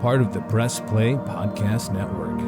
part of the Press Play Podcast Network.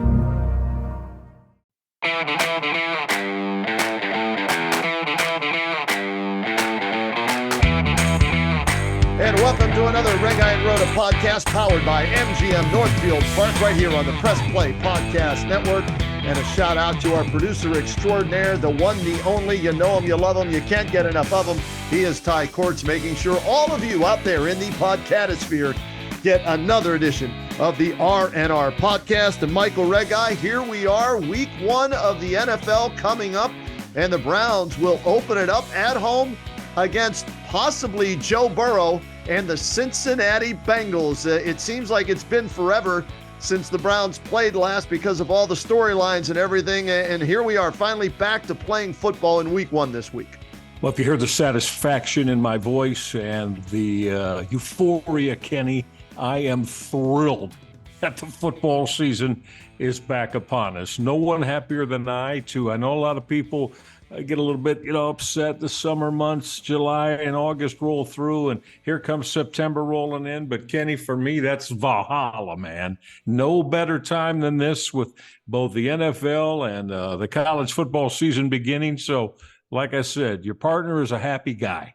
And welcome to another Reghi and Roda podcast powered by MGM Northfield Park right here on the Press Play Podcast Network. And a shout out to our producer extraordinaire, the one, the only, you know him, you love him, you can't get enough of him. He is Ty Courts, making sure all of you out there in the podcatosphere get another edition of the R&R podcast. And Michael Reghi, here we are, week one of the NFL coming up, and the Browns will open it up at home against possibly Joe Burrow and the Cincinnati Bengals. It seems like it's been forever since the Browns played last because of all the storylines and everything. And here we are finally back to playing football in week one this week. Well, if you hear the satisfaction in my voice and the euphoria, Kenny, I am thrilled that the football season is back upon us. No one happier than I know a lot of people get a little bit, upset. The summer months, July and August roll through, and here comes September rolling in. But Kenny, for me, that's Valhalla, man. No better time than this with both the NFL and the college football season beginning. So, like I said, your partner is a happy guy.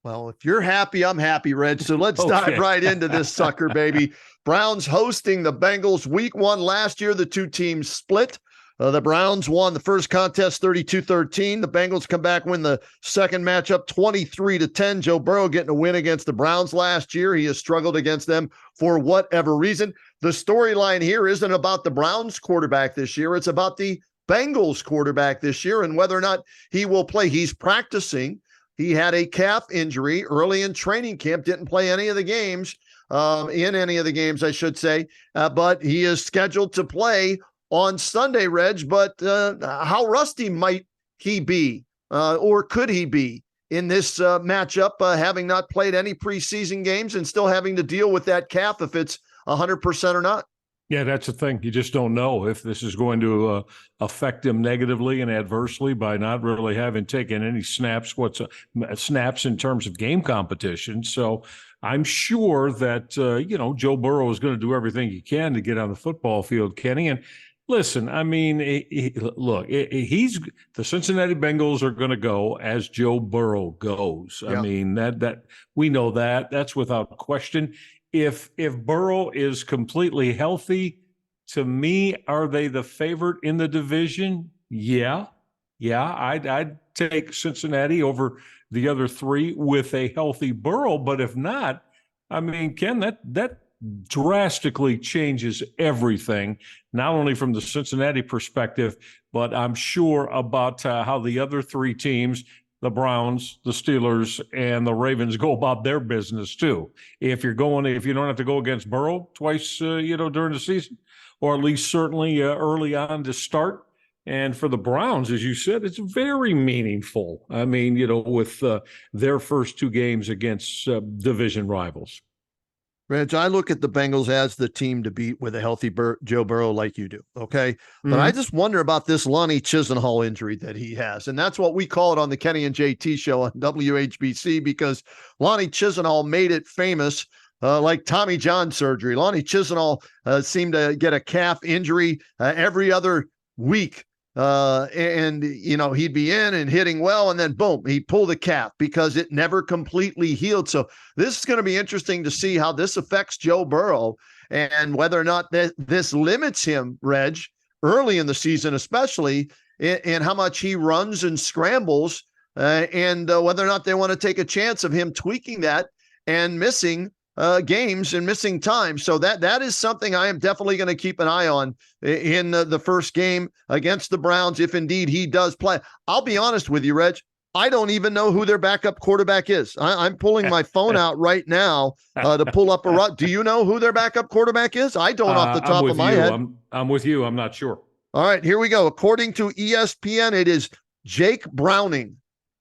Well, if you're happy, I'm happy, Reg. So let's dive right into this sucker, baby. Browns hosting the Bengals week one. Last year, the two teams split. The Browns won the first contest 32-13. The Bengals come back, win the second matchup 23-10. Joe Burrow getting a win against the Browns last year. He has struggled against them for whatever reason. The storyline here isn't about the Browns quarterback this year. It's about the Bengals quarterback this year and whether or not he will play. He's practicing. He had a calf injury early in training camp, didn't play any of the games, I should say, but he is scheduled to play on Sunday, Reg. But how rusty might he be, or could he be in this matchup, having not played any preseason games and still having to deal with that calf if it's 100% or not? Yeah, that's the thing. You just don't know if this is going to affect him negatively and adversely by not really having taken any snaps in terms of game competition. So I'm sure that, Joe Burrow is going to do everything he can to get on the football field, Kenny. And listen, I mean, the Cincinnati Bengals are going to go as Joe Burrow goes. Yeah. I mean, that we know that's without question. If Burrow is completely healthy, to me, are they the favorite in the division? Yeah, I'd take Cincinnati over the other three with a healthy Burrow. But if not, I mean, Ken, that drastically changes everything, not only from the Cincinnati perspective, but I'm sure about how the other three teams, the Browns, the Steelers, and the Ravens, go about their business too. If you don't have to go against Burrow twice, during the season, or at least certainly early on to start. And for the Browns, as you said, it's very meaningful. I mean, with their first two games against division rivals. Reg, I look at the Bengals as the team to beat with a healthy Joe Burrow like you do, okay? Mm-hmm. But I just wonder about this Lonnie Chisenhall injury that he has, and that's what we call it on the Kenny and JT show on WHBC, because Lonnie Chisenhall made it famous like Tommy John surgery. Lonnie Chisenhall seemed to get a calf injury every other week. He'd be in and hitting well, and then boom, he pulled the calf because it never completely healed. So this is going to be interesting to see how this affects Joe Burrow and whether or not this limits him, Reg, early in the season, especially in how much he runs and scrambles, and whether or not they want to take a chance of him tweaking that and missing games and missing time. So that is something I am definitely going to keep an eye on in the first game against the Browns, if indeed he does play. I'll be honest with you, Reg. I don't even know who their backup quarterback is. I'm pulling my phone out right now to pull up do you know who their backup quarterback is? I don't off the top of my head. I'm with you. I'm not sure. All right, here we go. According to ESPN, it is Jake Browning.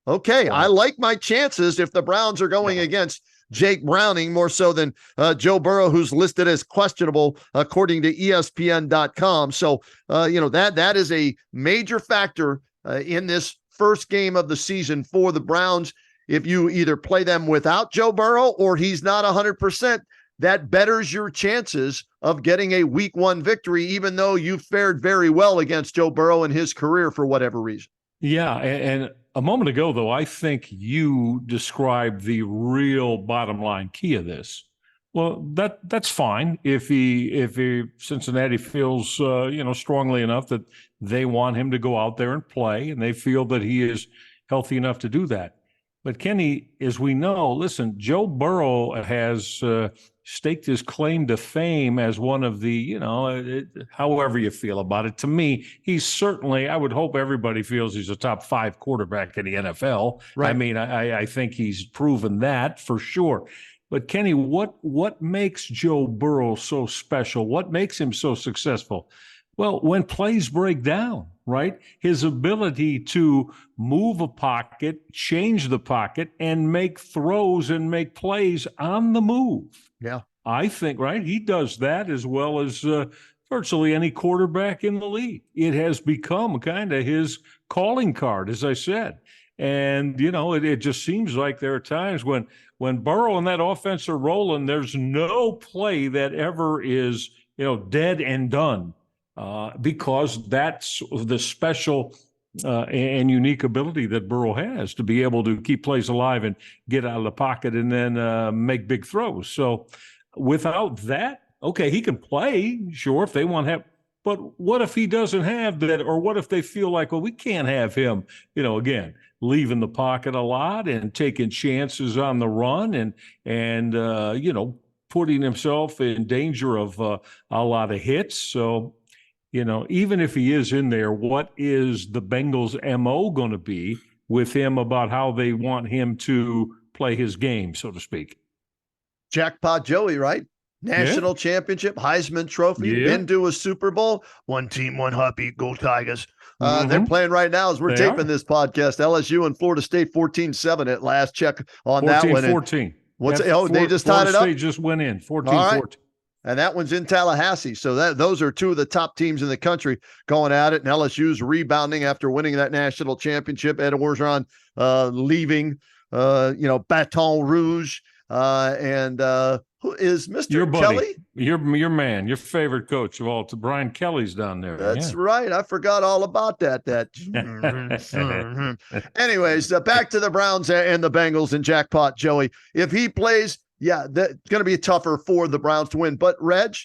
Okay, wow. I like my chances if the Browns are going against Jake Browning more so than Joe Burrow, who's listed as questionable according to ESPN.com. So, that is a major factor in this first game of the season for the Browns. If you either play them without Joe Burrow or he's not 100%, that betters your chances of getting a week 1 victory, even though you fared very well against Joe Burrow in his career for whatever reason. Yeah, and a moment ago, though, I think you described the real bottom line key of this. Well, that's fine if Cincinnati feels strongly enough that they want him to go out there and play, and they feel that he is healthy enough to do that. But Kenny, as we know, listen, Joe Burrow has staked his claim to fame as one of the, however you feel about it. To me, he's certainly, I would hope everybody feels he's a top 5 quarterback in the NFL. Right. I mean, I think he's proven that for sure. But Kenny, what makes Joe Burrow so special? What makes him so successful? Well, when plays break down, right? His ability to move a pocket, change the pocket, and make throws and make plays on the move. Yeah. I think, right? He does that as well as virtually any quarterback in the league. It has become kind of his calling card, as I said. And, it just seems like there are times when Burrow and that offense are rolling, there's no play that ever is, dead and done. Because that's the special and unique ability that Burrow has to be able to keep plays alive and get out of the pocket and then make big throws. So without that, okay, he can play, sure, if they want to have, but what if he doesn't have that? Or what if they feel like, well, we can't have him, again, leaving the pocket a lot and taking chances on the run and putting himself in danger of a lot of hits. So, even if he is in there, what is the Bengals' MO going to be with him about how they want him to play his game, so to speak? Jackpot Joey, right? National championship, Heisman Trophy, been to a Super Bowl. One team, one heartbeat, go Tigers. They're playing right now as we're taping this podcast. LSU and Florida State 14-7 at last check on that one. 14-14. They just tied it up? Florida State just went in, 14-14. And that one's in Tallahassee. So those are 2 of the top teams in the country going at it. And LSU's rebounding after winning that national championship. Ed Orgeron leaving, Baton Rouge. Who is Mr. Your buddy, Kelly? Your man, your favorite coach of all. Brian Kelly's down there. That's right. I forgot all about that. Anyways, back to the Browns and the Bengals and Jackpot Joey. If he plays, that's going to be tougher for the Browns to win. But Reg,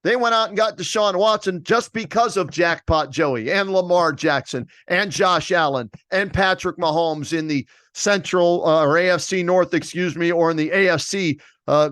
they went out and got Deshaun Watson just because of Jackpot Joey and Lamar Jackson and Josh Allen and Patrick Mahomes in the Central or AFC North, or in the AFC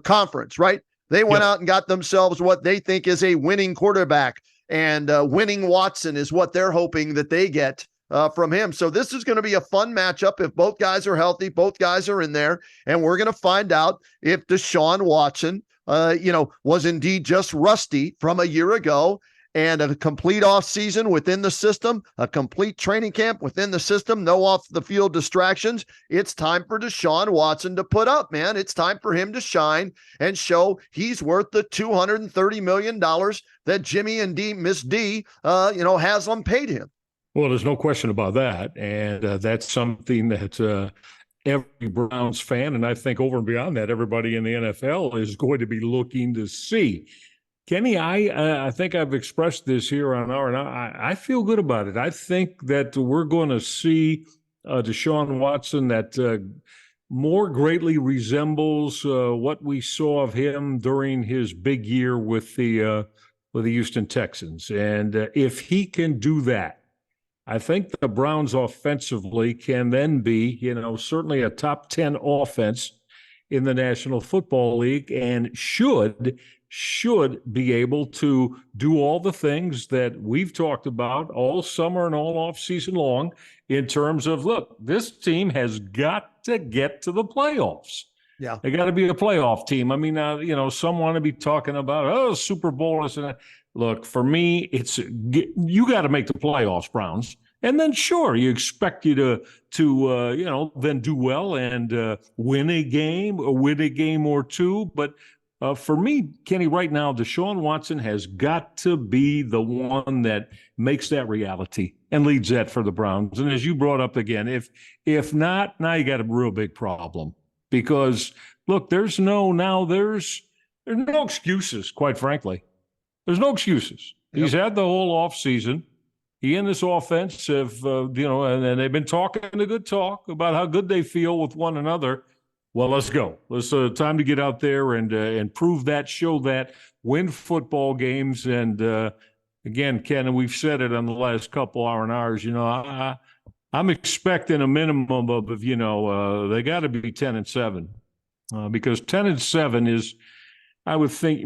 conference, right? They went out and got themselves what they think is a winning quarterback, and winning Watson is what they're hoping that they get from him. So this is going to be a fun matchup if both guys are healthy, both guys are in there, and we're going to find out if Deshaun Watson, was indeed just rusty from a year ago, and a complete off season within the system, a complete training camp within the system, no off the field distractions. It's time for Deshaun Watson to put up, man. It's time for him to shine and show he's worth the $230 million that Jimmy and Miss D, Haslam paid him. Well, there's no question about that. And that's something that every Browns fan, and I think over and beyond that, everybody in the NFL is going to be looking to see. Kenny, I think I've expressed this here on I feel good about it. I think that we're going to see Deshaun Watson that more greatly resembles what we saw of him during his big year with the Houston Texans. And if he can do that, I think the Browns offensively can then be, certainly a top 10 offense in the National Football League, and should be able to do all the things that we've talked about all summer and all off season long in terms of, look, this team has got to get to the playoffs. Yeah. They got to be a playoff team. I mean, some want to be talking about, Super Bowl. Look, for me, you got to make the playoffs, Browns. And then, sure, you expect you to then do well and win a game or two. But for me, Kenny, right now, Deshaun Watson has got to be the one that makes that reality and leads that for the Browns. And as you brought up again, if not, now you got a real big problem, because look, there's There's no excuses, quite frankly. There's no excuses. Yep. He's had the whole offseason. He and this offense have, and they've been talking a good talk about how good they feel with one another. Well, let's go. It's time to get out there and prove that, show that, win football games. And again, Ken, and we've said it on the last couple hours. I'm expecting a minimum of they got to be 10-7 because 10-7 is, I would think,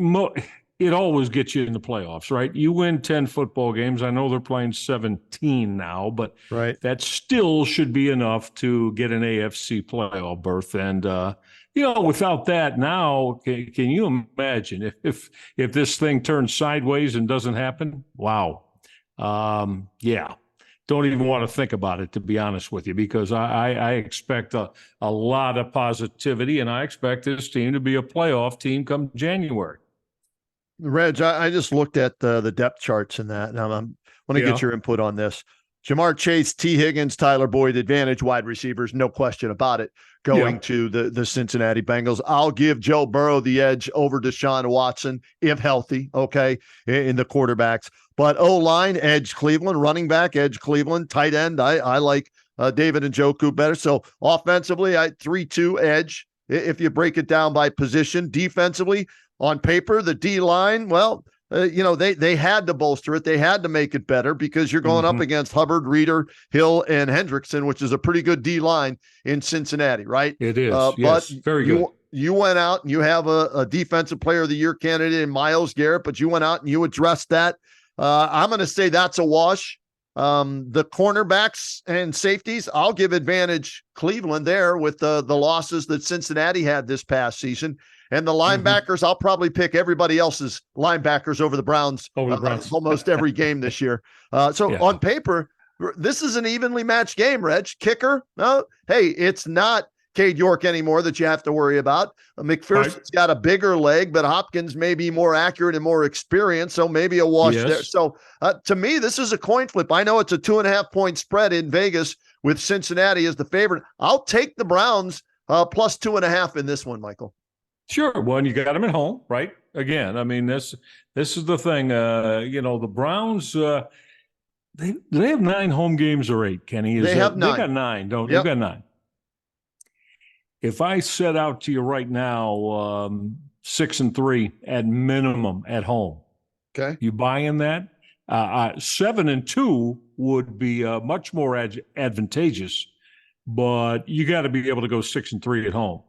it always gets you in the playoffs, right? You win 10 football games. I know they're playing 17 now, but right. That still should be enough to get an AFC playoff berth. And, without that now, can you imagine if this thing turns sideways and doesn't happen? Wow. Yeah. Don't even want to think about it, to be honest with you, because I expect a lot of positivity, and I expect this team to be a playoff team come January. Reg, I just looked at the depth charts in that, and I want to get your input on this. Jamar Chase, T. Higgins, Tyler Boyd, advantage wide receivers, no question about it, going to the Cincinnati Bengals. I'll give Joe Burrow the edge over Deshaun Watson, if healthy, okay, in the quarterbacks. But O-line, edge Cleveland, running back, edge Cleveland, tight end, I like David Njoku better. So offensively, 3-2 edge, if you break it down by position. Defensively, on paper, the D-line, well, they had to bolster it. They had to make it better because you're going up against Hubbard, Reeder, Hill, and Hendrickson, which is a pretty good D-line in Cincinnati, right? It is, yes, but very good. You went out and you have a Defensive Player of the Year candidate in Myles Garrett, but you went out and you addressed that. I'm going to say that's a wash. The cornerbacks and safeties, I'll give advantage Cleveland there with the losses that Cincinnati had this past season. And the linebackers, I'll probably pick everybody else's linebackers over the Browns, almost every game this year. On paper, this is an evenly matched game, Reg. Kicker, hey, it's not Cade York anymore that you have to worry about. McPherson's got a bigger leg, but Hopkins may be more accurate and more experienced, so maybe a wash there. So to me, this is a coin flip. I know it's a 2.5-point spread in Vegas with Cincinnati as the favorite. I'll take the Browns plus 2.5 in this one, Michael. Sure. Well, and you got them at home, right? Again, I mean, this is the thing. The Browns, do they have 9 home games or 8, Kenny? They have 9. They got 9, don't they? They've got 9. If I set out to you right now, 6-3 at minimum at home, okay, you buying that? 7-2 would be much more advantageous, but you got to be able to go 6-3 at home.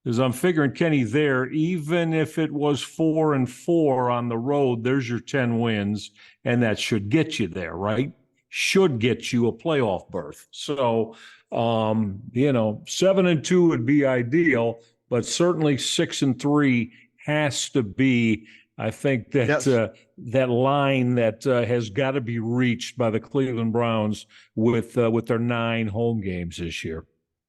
Because I'm figuring, Kenny, there, even if it was 4-4 on the road, there's your 10 wins, and that should get you there, right? Should get you a playoff berth. So, 7-2 would be ideal, but certainly 6-3 has to be. I think that that line that has got to be reached by the Cleveland Browns with their 9 home games this year.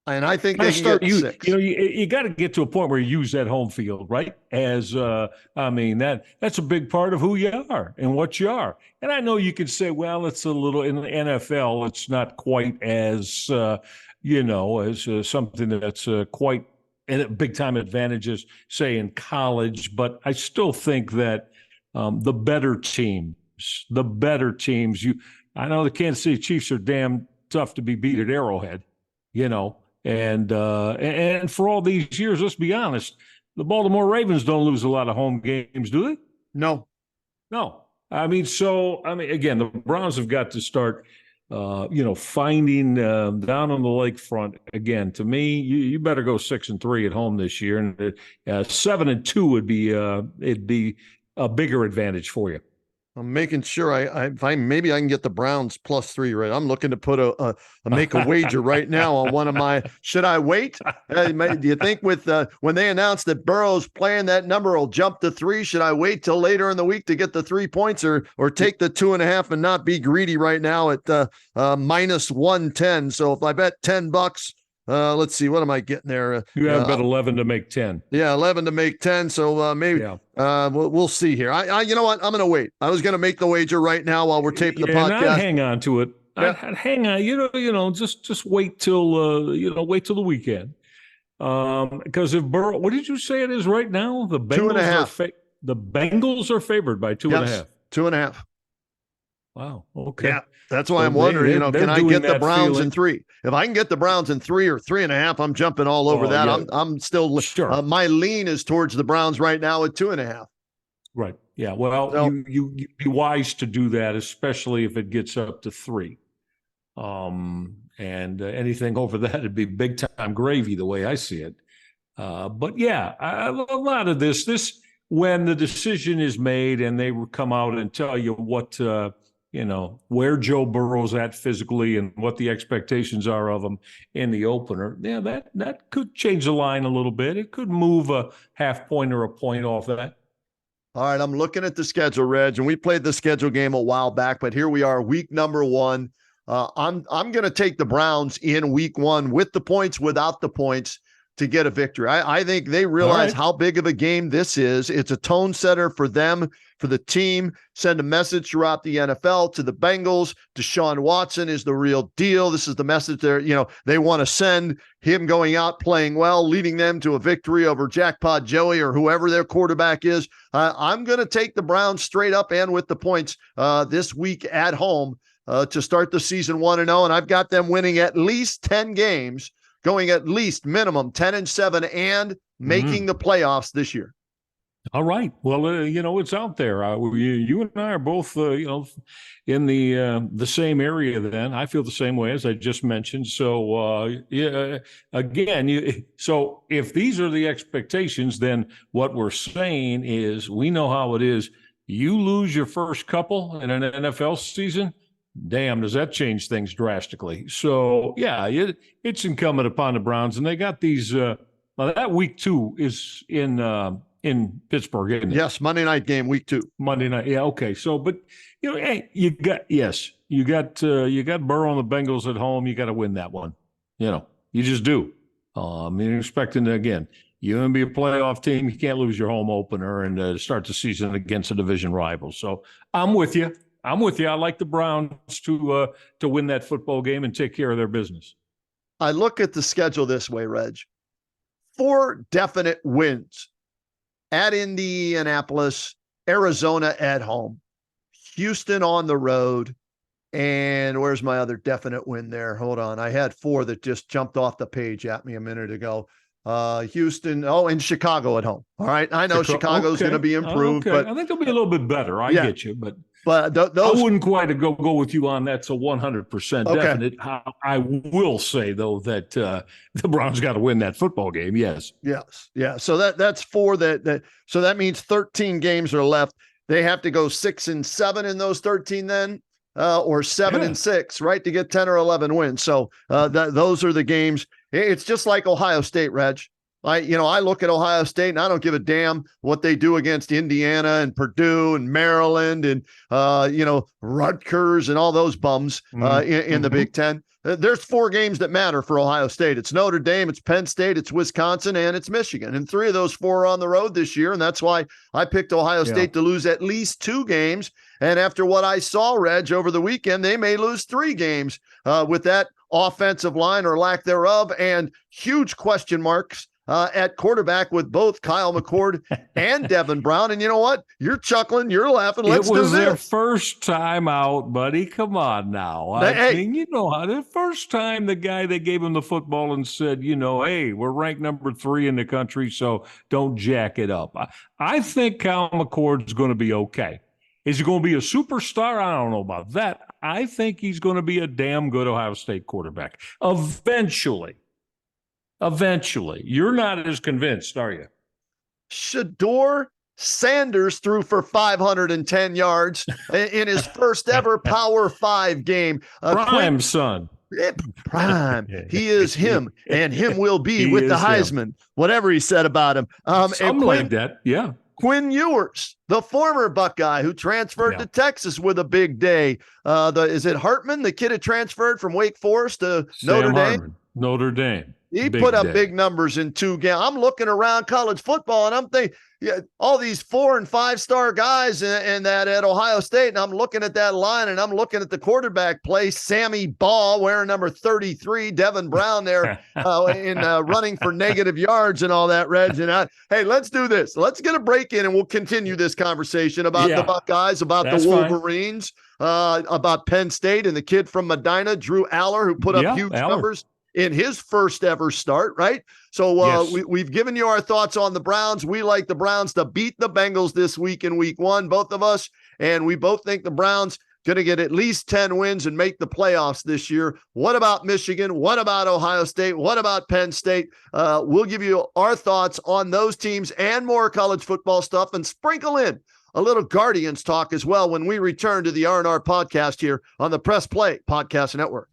And I think they can get 6. You got to get to a point where you use that home field, right? As that's a big part of who you are and what you are. And I know you could say, well, it's a little in the NFL, it's not quite as as something that's quite a big time advantage as, say, in college. But I still think that the better teams. I know the Kansas City Chiefs are damn tough to be beat at Arrowhead, And for all these years, let's be honest, the Baltimore Ravens don't lose a lot of home games, do they? No. Again, the Browns have got to start, finding down on the lakefront again. To me, you better go 6-3 at home this year, and 7-2 would be it'd be a bigger advantage for you. I'm making sure maybe I can get the Browns +3 right. I'm looking to put make a wager right now on one of my. Should I wait? Do you think with when they announced that Burrow's playing, that number will jump to 3? Should I wait till later in the week to get the 3 points, or take the 2.5 and not be greedy right now at -110? So if I bet $10. Let's see, what am I getting there? You have bet 11 to make 10. Yeah, 11 to make 10. So maybe we'll see here. I you know what? I'm going to wait. I was going to make the wager right now while we're taping the podcast. And I'd hang on to it. I'd hang on. Just wait till wait till the weekend. Because if Burrow, what did you say it is right now? The Bengals the Bengals are favored by 2.5. 2.5. Wow. Okay. Yeah. That's why I'm wondering, can I get the Browns in 3? If I can get the Browns in 3 or 3.5, I'm jumping all over that. Yeah. I'm still sure. My lean is towards the Browns right now at 2.5. Right. Yeah. Well, so, you be wise to do that, especially if it gets up to 3. And anything over that would be big time gravy, the way I see it. But yeah, a lot of this when the decision is made and they come out and tell you what where Joe Burrow's at physically and what the expectations are of him in the opener. Yeah, that could change the line a little bit. It could move a half point or a point off that. All right, I'm looking at the schedule, Reg, and we played the schedule game a while back, but here we are, week number 1. I'm going to take the Browns in week 1 with the points, without the points, to get a victory. I think they realize how big of a game this is. It's a tone setter for them, for the team. Send a message throughout the NFL to the Bengals. Deshaun Watson is the real deal. This is the message they want to send, him going out playing well, leading them to a victory over Jackpot Joey or whoever their quarterback is. I'm going to take the Browns straight up and with the points this week at home to start the season 1-0. And I've got them winning at least 10 games, going at least minimum 10-7 and making the playoffs this year. All right. Well, it's out there. You and I are both, in the same area then. I feel the same way as I just mentioned. So, so if these are the expectations, then what we're saying is we know how it is. You lose your first couple in an NFL season, damn, does that change things drastically. So, yeah, it's incumbent upon the Browns. And they got these that week 2 is in Pittsburgh, isn't it? Yes, Monday night game, week 2. Monday night, yeah, okay. So, but, hey, you got Burrow and the Bengals at home. You got to win that one. You just do. You're expecting, again, you're going to be a playoff team. You can't lose your home opener and start the season against a division rival. So I'm with you. I like the Browns to win that football game and take care of their business. I look at the schedule this way, Reg. 4 definite wins: at Indianapolis, Arizona at home, Houston on the road, and where's my other definite win there? Hold on. I had 4 that just jumped off the page at me a minute ago. Houston, and Chicago at home. All right. I know Chicago's going to be improved, but I think they'll be a little bit better. I get you, but those, I wouldn't quite go with you on that. So 100% definite. I will say though that the Browns got to win that football game. Yes. Yeah. So that's 4 so that means 13 games are left. They have to go 6-7 in those 13 then, or 7-6, right, to get 10 or 11 wins. So those are the games. It's just like Ohio State, Reg. I look at Ohio State and I don't give a damn what they do against Indiana and Purdue and Maryland and, Rutgers and all those bums in the Big Ten. There's 4 games that matter for Ohio State. It's Notre Dame, it's Penn State, it's Wisconsin, and it's Michigan. And 3 of those 4 are on the road this year. And that's why I picked Ohio State to lose at least 2 games. And after what I saw, Reg, over the weekend, they may lose 3 games with that offensive line or lack thereof, and huge question marks at quarterback with both Kyle McCord and Devin Brown. And you know what? You're chuckling, you're laughing. Let's do this. It was their first time out, buddy. Come on now. I mean, the first time the guy that gave him the football and said, hey, we're ranked number 3 in the country, so don't jack it up. I think Kyle McCord's going to be okay. Is he going to be a superstar? I don't know about that. I think he's going to be a damn good Ohio State quarterback. Eventually. You're not as convinced, are you? Shador Sanders threw for 510 yards in his first ever Power 5 game. Prime son. Prime. He is him, and him will be with the Heisman, whatever he said about him. Something like that, yeah. Quinn Ewers, the former Buckeye who transferred to Texas with a big day. Is it Hartman, the kid who transferred from Wake Forest to Notre Dame? Notre Dame. He Big put up day. big numbers in 2 games. I'm looking around college football, and I'm thinking, yeah, all these 4- and 5-star guys in that at Ohio State, and I'm looking at that line, and I'm looking at the quarterback play, Sammy Ball wearing number 33, Devin Brown there in running for negative yards and all that, Reg. And hey, let's do this. Let's get a break in, and we'll continue this conversation about the Buckeyes, about the Wolverines, about Penn State and the kid from Medina, Drew Aller, who put up huge numbers in his first ever start, right? So we've given you our thoughts on the Browns. We like the Browns to beat the Bengals this week in week 1, both of us, and we both think the Browns going to get at least 10 wins and make the playoffs this year. What about Michigan? What about Ohio State? What about Penn State? We'll give you our thoughts on those teams and more college football stuff, and sprinkle in a little Guardians talk as well when we return to the R&R podcast here on the Press Play Podcast Network.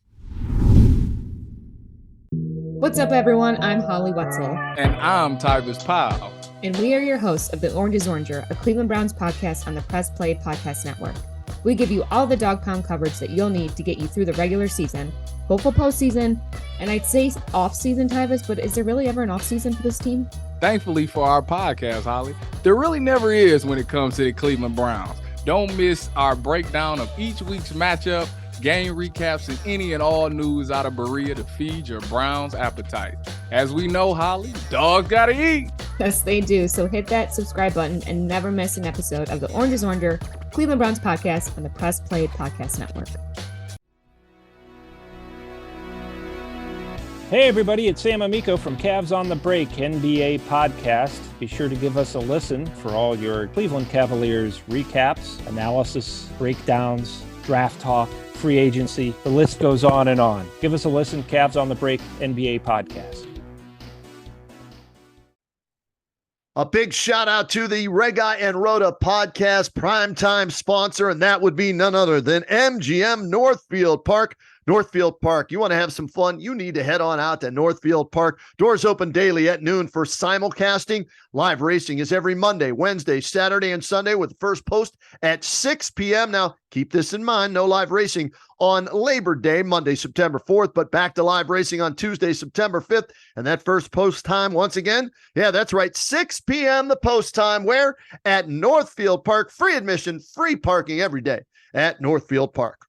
What's up, everyone? I'm Holly Wetzel. And I'm Tybus Powell. And we are your hosts of The Orange is Oranger, a Cleveland Browns podcast on the Press Play Podcast Network. We give you all the dog pound coverage that you'll need to get you through the regular season, hopeful postseason, and I'd say off-season, Tybus, but is there really ever an off-season for this team? Thankfully for our podcast, Holly, there really never is when it comes to the Cleveland Browns. Don't miss our breakdown of each week's matchup, game recaps, and any and all news out of Berea to feed your Browns appetite. As we know, Holly, dogs gotta eat. Yes, they do. So hit that subscribe button and never miss an episode of the Orange is Oranger, Cleveland Browns podcast on the Press Play Podcast Network. Hey everybody, it's Sam Amico from Cavs on the Break NBA podcast. Be sure to give us a listen for all your Cleveland Cavaliers recaps, analysis, breakdowns, draft talk, free agency. The list goes on and on. Give us a listen, Cavs on the Break NBA podcast. A big shout out to the Reghi and Roda podcast primetime sponsor, and that would be none other than MGM Northfield Park. Northfield Park, you want to have some fun? You need to head on out to Northfield Park. Doors open daily at noon for simulcasting. Live racing is every Monday, Wednesday, Saturday, and Sunday with the first post at 6 p.m. Now, keep this in mind, no live racing on Labor Day, Monday, September 4th, but back to live racing on Tuesday, September 5th. And that first post time, once again, yeah, that's right, 6 p.m. the post time, where? At Northfield Park, free admission, free parking every day at Northfield Park.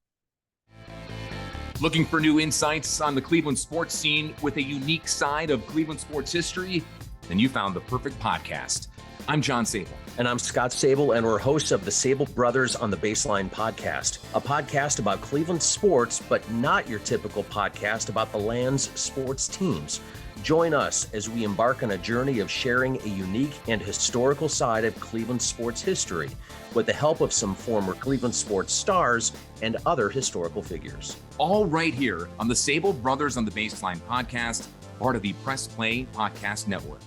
Looking for new insights on the Cleveland sports scene with a unique side of Cleveland sports history? Then you found the perfect podcast. I'm John Sable. And I'm Scott Sable, and we're hosts of the Sable Brothers on the Baseline podcast, a podcast about Cleveland sports, but not your typical podcast about the land's sports teams. Join us as we embark on a journey of sharing a unique and historical side of Cleveland sports history with the help of some former Cleveland sports stars and other historical figures. All right here on the Sable Brothers on the Baseline podcast, part of the Press Play Podcast Network.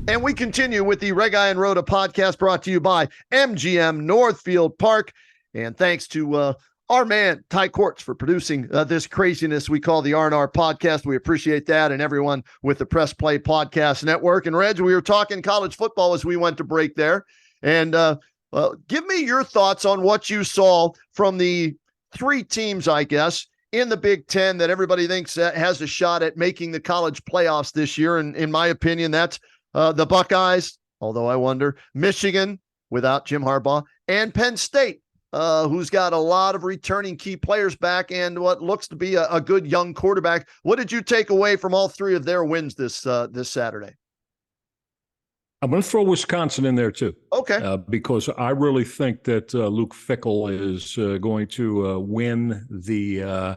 And we continue with the Reghi and Roda podcast brought to you by MGM Northfield Park. And thanks to our man, Ty Quartz, for producing this craziness we call the R&R podcast. We appreciate that, and everyone with the Press Play Podcast Network. And Reg, we were talking college football as we went to break there. And give me your thoughts on what you saw from the 3 teams, I guess, in the Big Ten that everybody thinks has a shot at making the college playoffs this year. And in my opinion, that's the Buckeyes, although I wonder, Michigan without Jim Harbaugh, and Penn State, who's got a lot of returning key players back and what looks to be a good young quarterback. What did you take away from all 3 of their wins this Saturday? I'm going to throw Wisconsin in there too. Okay. Because I really think that Luke Fickell is going to win the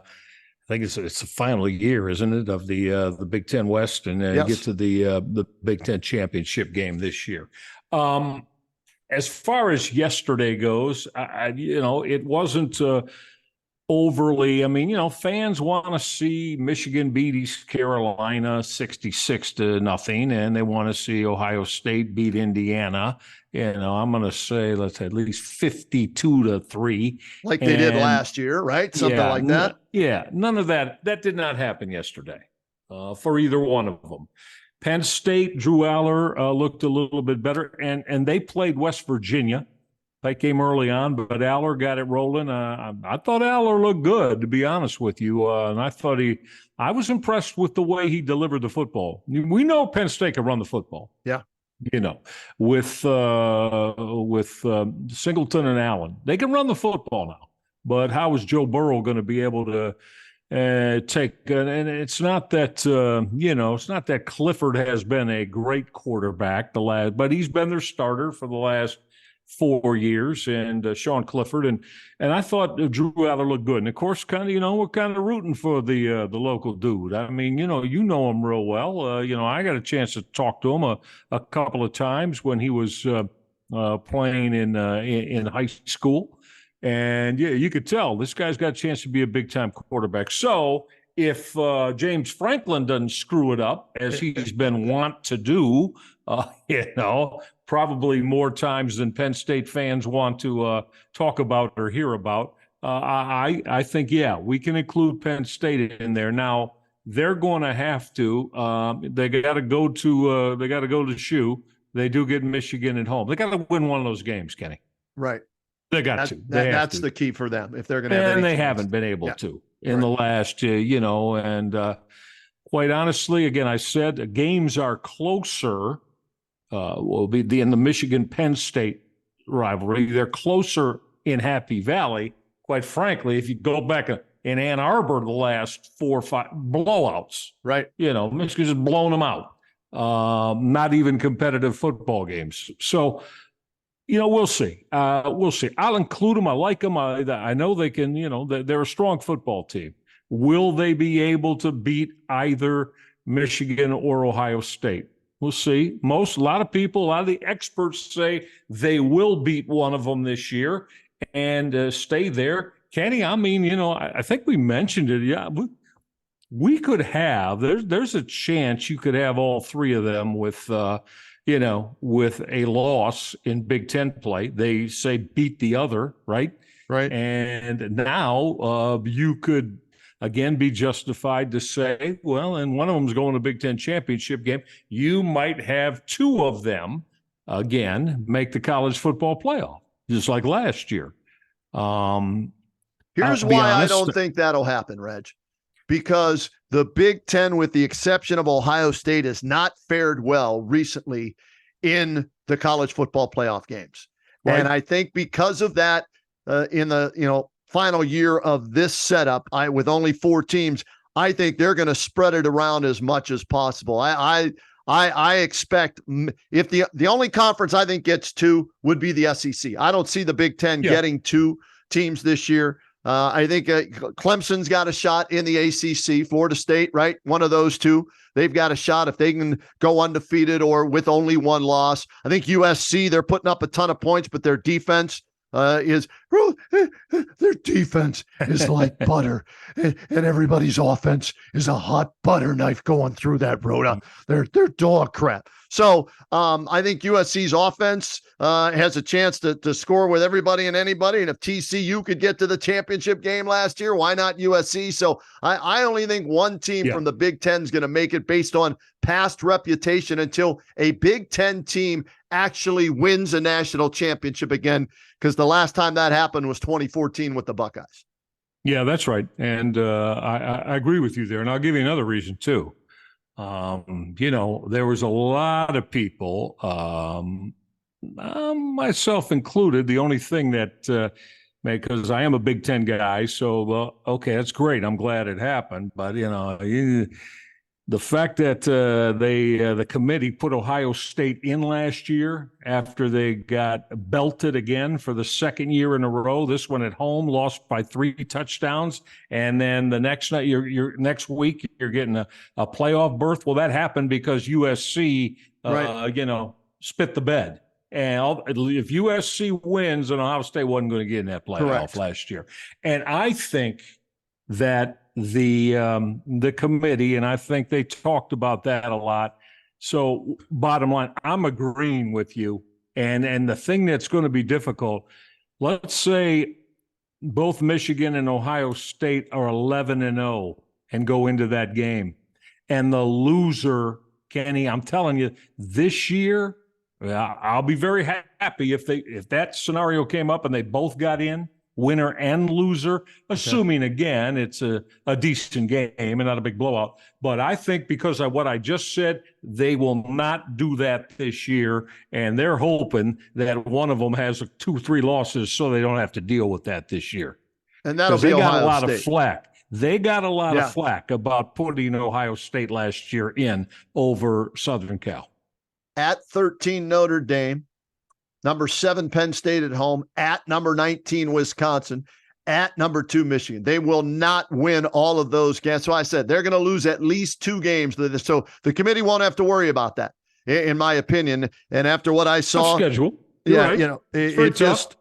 I think it's the final year, isn't it, of the Big Ten West, and yes, get to the Big Ten championship game this year. As far as yesterday goes, it wasn't overly. I mean, fans want to see Michigan beat East Carolina 66-0, and they want to see Ohio State beat Indiana. I'm going to say let's say at least 52-3, like they did last year, right? Something like that. None of that. That did not happen yesterday for either one of them. Penn State, Drew Aller looked a little bit better, and they played West Virginia, Tight game early on, but Aller got it rolling. I thought Aller looked good, to be honest with you. And I was impressed with the way he delivered the football. We know Penn State can run the football. Yeah. With Singleton and Allen, they can run the football now. But how is Joe Burrow going to be able to take? And it's not that it's not that Clifford has been a great quarterback but he's been their starter for the last 4 years, and Sean Clifford, and I thought Drew Aller looked good. And of course, we're kind of rooting for the local dude. I mean, you know him real well. I got a chance to talk to him a couple of times when he was playing in high school, and yeah, you could tell this guy's got a chance to be a big time quarterback. So if James Franklin doesn't screw it up as he's been wont to do, probably more times than Penn State fans want to talk about or hear about. I think, we can include Penn State in there. Now, they're going to have to. They got to go to Shoe. They do get Michigan at home. They got to win one of those games, Kenny. Right. They got to. That's the key for them if they're going to have. And they haven't been able to in the last, and quite honestly, again, I said games are closer. Will be in the Michigan-Penn State rivalry. They're closer in Happy Valley. Quite frankly, if you go back in Ann Arbor, the last 4 or 5 blowouts, right? Michigan's just blown them out. Not even competitive football games. So, we'll see. We'll see. I'll include them. I like them. I know they can. They're a strong football team. Will they be able to beat either Michigan or Ohio State? We'll see. A lot of the experts say they will beat one of them this year and stay there. Kenny, I mean, I think we mentioned it. Yeah, we could have. There's a chance you could have all three of them with a loss in Big Ten play. They say beat the other, right? Right. And now you could again be justified to say, well, and one of them's going to Big Ten championship game. You might have two of them again make the college football playoff, just like last year. Here's why I don't think that'll happen, Reg, because the Big Ten, with the exception of Ohio State, has not fared well recently in the college football playoff games. Right. And I think because of that, in the final year of this setup, with only 4 teams, I think they're going to spread it around as much as possible. I expect if the only conference I think gets 2 would be the SEC. I don't see the Big Ten getting 2 teams this year. I think Clemson's got a shot in the ACC, Florida State, right? One of those 2. They've got a shot if they can go undefeated or with only 1 loss. I think USC, they're putting up a ton of points, but their defense is like butter, and everybody's offense is a hot butter knife going through that Rhoda. They're dog crap. So I think USC's offense has a chance to score with everybody and anybody. And if TCU could get to the championship game last year, why not USC? So I only think one team from the Big Ten is going to make it based on past reputation until a Big Ten team actually wins a national championship again, because the last time that happened was 2014 with the Buckeyes. Yeah, that's right. And I agree with you there. And I'll give you another reason too. There was a lot of people, myself included, the only thing that, because I am a Big Ten guy, so, okay, that's great. I'm glad it happened. But, the fact that the committee put Ohio State in last year after they got belted again for the second year in a row, this one at home, lost by 3 touchdowns, and then the next night, next week, you're getting a playoff berth. Well, that happened because USC, spit the bed. And if USC wins, then Ohio State wasn't going to get in that playoff last year. And I think that the committee, and I think they talked about that a lot. So bottom line, I'm agreeing with you. And the thing that's going to be difficult, let's say both Michigan and Ohio State are 11-0 and go into that game. And the loser, Kenny, I'm telling you, this year, I'll be very happy if that scenario came up and they both got in, winner and loser, assuming again it's a decent game and not a big blowout. But I think because of what I just said, they will not do that this year, and they're hoping that one of them has 2-3 losses so they don't have to deal with that this year. And that'll be they got Ohio a lot State. of flack. They got a lot of flack about putting Ohio State last year in over Southern Cal. At 13 Notre Dame, number 7 Penn State at home, at number 19 Wisconsin, at number 2 Michigan. They will not win all of those games. So I said they're going to lose at least 2 games. So the committee won't have to worry about that, in my opinion. And after what I saw, schedule, right. It just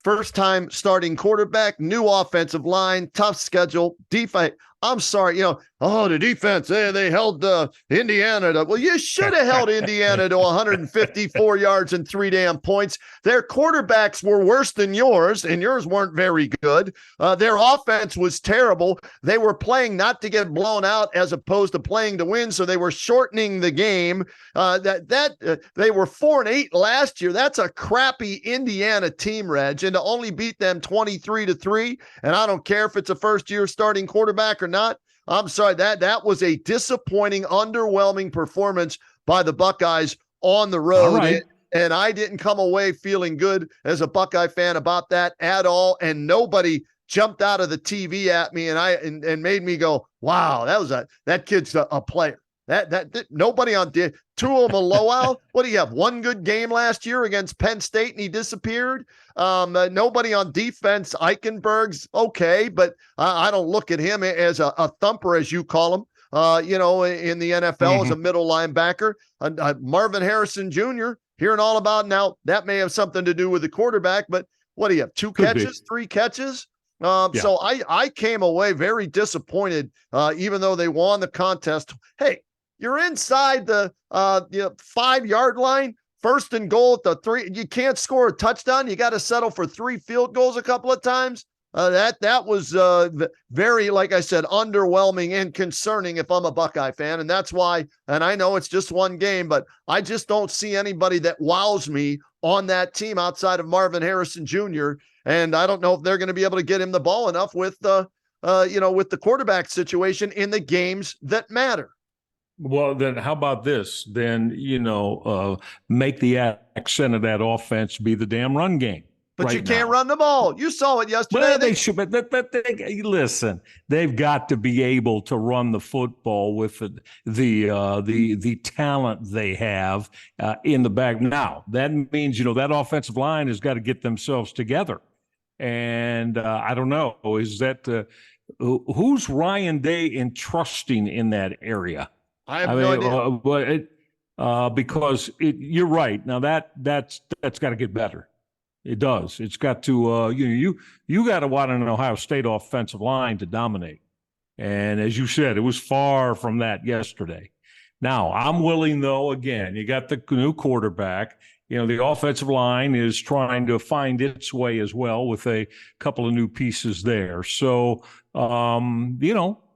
first time starting quarterback, new offensive line, tough schedule, defense. I'm sorry, the defense, they held Indiana to, well, you should have held Indiana to 154 yards and 3 damn points. Their quarterbacks were worse than yours, and yours weren't very good. Their offense was terrible. They were playing not to get blown out as opposed to playing to win, so they were shortening the game. They were 4-8 last year. That's a crappy Indiana team, Reg, and to only beat them 23-3, and I don't care if it's a first-year starting quarterback or not. I'm sorry, that was a disappointing, underwhelming performance by the Buckeyes on the road. All right. And I didn't come away feeling good as a Buckeye fan about that at all. And nobody jumped out of the TV at me and made me go, wow, that kid's a player. That nobody on Tuamaloau. What do you have? 1 good game last year against Penn State and he disappeared. Nobody on defense. Eichenberg's okay, but I don't look at him as a thumper, as you call him. In the NFL as a middle linebacker. Marvin Harrison Jr. hearing all about now. That may have something to do with the quarterback, but what do you have? 2 catches, 3 catches. So I came away very disappointed, even though they won the contest. Hey, you're inside the 5-yard line, 1st and goal at the 3. You can't score a touchdown. You got to settle for 3 field goals a couple of times. That was very, like I said, underwhelming and concerning if I'm a Buckeye fan. And that's why, and I know it's just 1 game, but I just don't see anybody that wows me on that team outside of Marvin Harrison Jr. And I don't know if they're going to be able to get him the ball enough with the quarterback situation in the games that matter. Well, then how about this? Then, make the accent of that offense be the damn run game. But you can't run the ball. You saw it yesterday. Well, they should, but listen, they've got to be able to run the football with the talent they have in the back. Now, that means, that offensive line has got to get themselves together. And I don't know, is that who's Ryan Day entrusting in that area? I have no idea. Because you're right. Now that's got to get better. It does. It's got to, you got to want an Ohio State offensive line to dominate. And as you said, it was far from that yesterday. Now, I'm willing, though, again, you got the new quarterback. The offensive line is trying to find its way as well with a couple of new pieces there. So,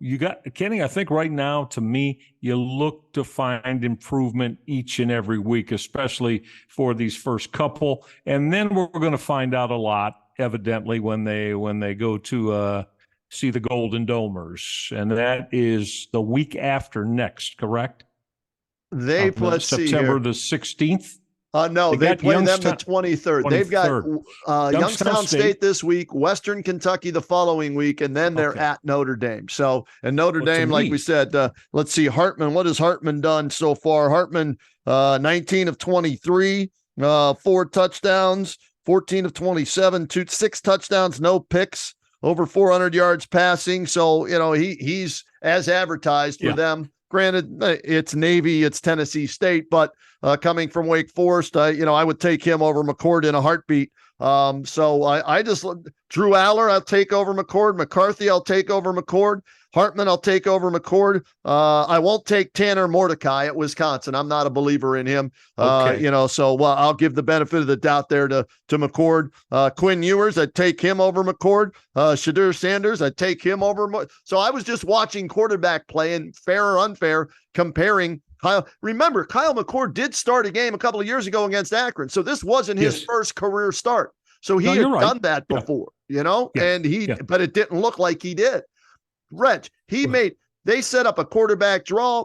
you got, Kenny, I think right now, to me, you look to find improvement each and every week, especially for these first couple. And then we're going to find out a lot, evidently, when they go to see the Golden Domers. And that is the week after next, correct? Let's see here. September the 16th. No, they play them the 23rd. They've got Youngstown State this week, Western Kentucky the following week, and then they're at Notre Dame. So, and Notre Dame, like we said, let's see, Hartman. What has Hartman done so far? Hartman, 19 of 23, 4 touchdowns, 14 of 27, 6 touchdowns, no picks, over 400 yards passing. So, he's as advertised for them. Granted, it's Navy, it's Tennessee State, but coming from Wake Forest, I would take him over McCord in a heartbeat. So I just Drew Aller, I'll take over McCord. McCarthy, I'll take over McCord. Hartman, I'll take over McCord. I won't take Tanner Mordecai at Wisconsin. I'm not a believer in him. So I'll give the benefit of the doubt there to McCord. Quinn Ewers, I'd take him over McCord. Shadur Sanders, I'd take him over. So I was just watching quarterback play, and fair or unfair, comparing Remember, Kyle McCord did start a game a couple of years ago against Akron. So this wasn't his first career start. So he had done that before, but it didn't look like he did. Reg, they set up a quarterback draw,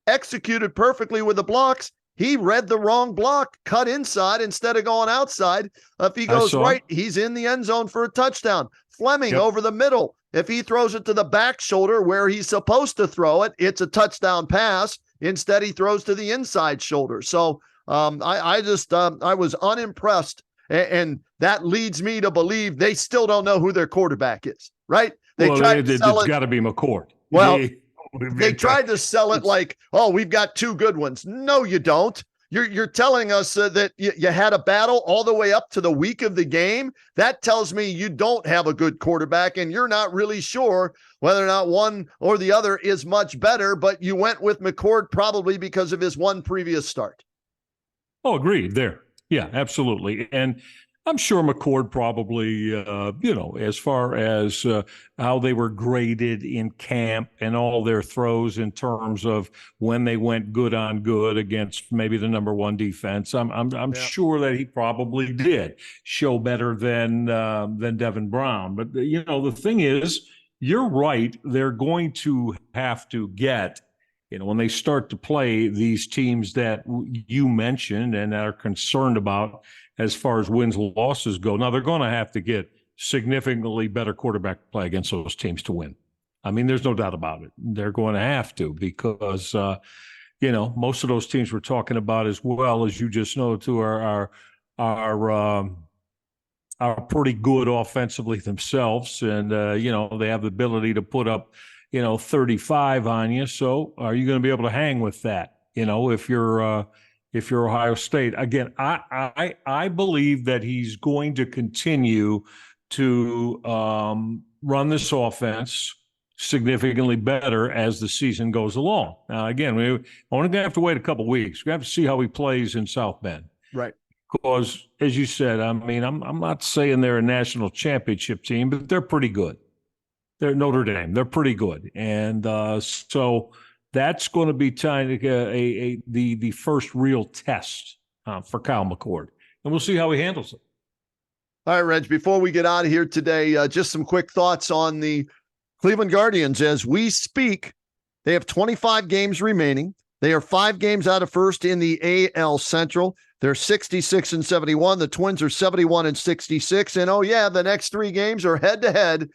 executed perfectly with the blocks. He read the wrong block, cut inside instead of going outside. If he goes right, he's in the end zone for a touchdown. Fleming over the middle. If he throws it to the back shoulder where he's supposed to throw it, it's a touchdown pass. Instead, he throws to the inside shoulder. So I was unimpressed. And that leads me to believe they still don't know who their quarterback is, right? It's got to be McCord. Well, they tried to sell it like, oh, we've got two good ones. No, you don't. You're telling us that you had a battle all the way up to the week of the game. That tells me you don't have a good quarterback, and you're not really sure whether or not one or the other is much better, but you went with McCord probably because of his one previous start. Oh, agreed there. Yeah, absolutely. And I'm sure McCord probably, as far as how they were graded in camp and all their throws in terms of when they went good on good against maybe the number one defense, I'm sure that he probably did show better than Devin Brown. But the thing is, you're right. They're going to have to get, when they start to play these teams that you mentioned and are concerned about as far as wins and losses go. Now, they're going to have to get significantly better quarterback play against those teams to win. I mean, there's no doubt about it. They're going to have to because, most of those teams we're talking about as well, as you just know, too, are pretty good offensively themselves. And, they have the ability to put up, 35 on you. So are you going to be able to hang with that? If you're Ohio State. Again, I believe that he's going to continue to run this offense significantly better as the season goes along. Now, again, we're only going to have to wait a couple of weeks. We have to see how he plays in South Bend. Right. Because, as you said, I mean, I'm not saying they're a national championship team, but they're pretty good. They're Notre Dame. They're pretty good. And so that's going to be the first real test for Kyle McCord. And we'll see how he handles it. All right, Reg, before we get out of here today, just some quick thoughts on the Cleveland Guardians. As we speak, they have 25 games remaining. They are 5 games out of first in the AL Central. They're 66-71. The Twins are 71-66. And the next 3 games are head-to-head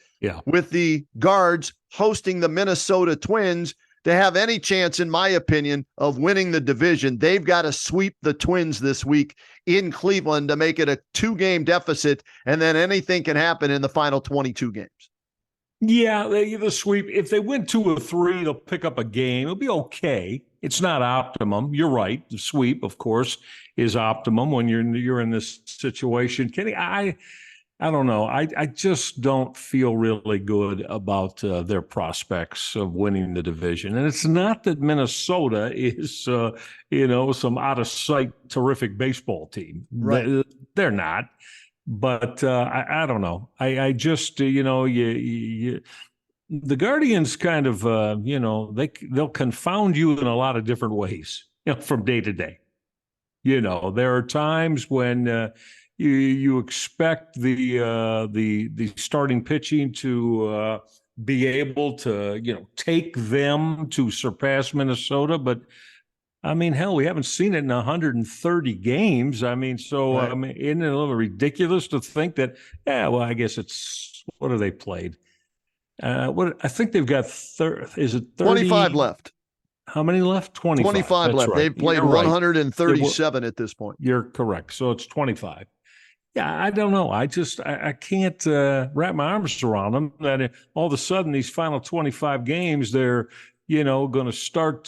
with the Guards hosting the Minnesota Twins. To have any chance, in my opinion, of winning the division, they've got to sweep the Twins this week in Cleveland to make it a 2-game deficit, and then anything can happen in the final 22 games. Yeah, the sweep. If they win 2 or 3, they'll pick up a game. It'll be okay. It's not optimum. You're right. The sweep, of course, is optimum when you're in this situation. Kenny, I don't know. I just don't feel really good about their prospects of winning the division. And it's not that Minnesota is, some out of sight, terrific baseball team. Right. They're not. But I don't know. I just, the Guardians kind of, they'll confound you in a lot of different ways, from day to day. There are times when you expect the starting pitching to be able to, take them to surpass Minnesota, but I mean, hell, we haven't seen it in 130 games. I mean, so right. Isn't it a little ridiculous to think that? I guess it's what have they played? I think they've got is it 30? 25 left. How many left? 25. 25 left. Right. They've played 137 at this point. You're correct. So it's 25. Yeah, I don't know. I can't wrap my arms around them. That all of a sudden, these final 25 games, they're going to start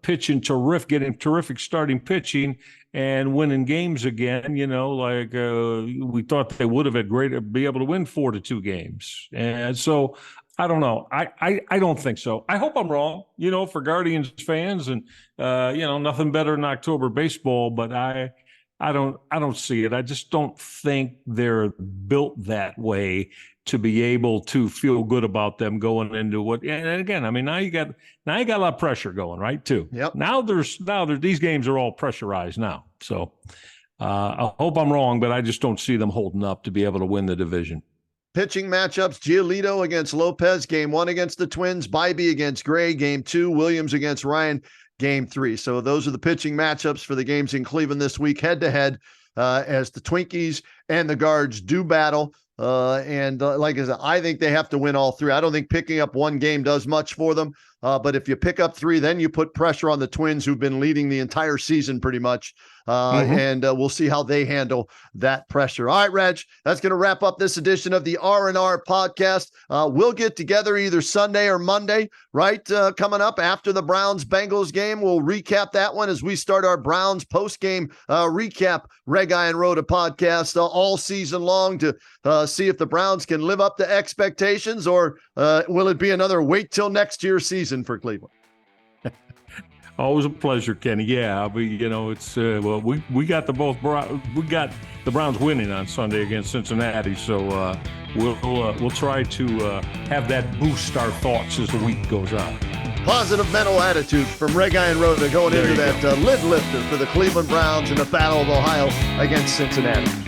pitching getting terrific starting pitching and winning games again, we thought they would have be able to win 4-2 games. And so I don't know. I don't think so. I hope I'm wrong, for Guardians fans and, nothing better than October baseball, but I don't see it. I just don't think they're built that way to be able to feel good about them going into what. And again, I mean, now you got a lot of pressure going, right? Too. Yep. Now these games are all pressurized now. So I hope I'm wrong, but I just don't see them holding up to be able to win the division. Pitching matchups: Giolito against Lopez, game 1 against the Twins; Bybee against Gray, game 2; Williams against Ryan, game 3. So those are the pitching matchups for the games in Cleveland this week, head to head, as the Twinkies and the Guards do battle. Like I said, I think they have to win all 3. I don't think picking up one game does much for them. But if you pick up 3, then you put pressure on the Twins, who've been leading the entire season pretty much. And we'll see how they handle that pressure. All right, Reg, that's going to wrap up this edition of the R&R podcast. We'll get together either Sunday or Monday, right? Coming up after the Browns-Bengals game. We'll recap that one as we start our Browns post-game recap Reghi and Roda podcast all season long to see if the Browns can live up to expectations, or will it be another wait till next year's season for Cleveland? Always a pleasure, Kenny. Yeah, it's well, we got the Browns winning on Sunday against Cincinnati, so we'll try to have that boost our thoughts as the week goes on. Positive mental attitude from Reghi and Roda going into that lid lifter for the Cleveland Browns in the Battle of Ohio against Cincinnati.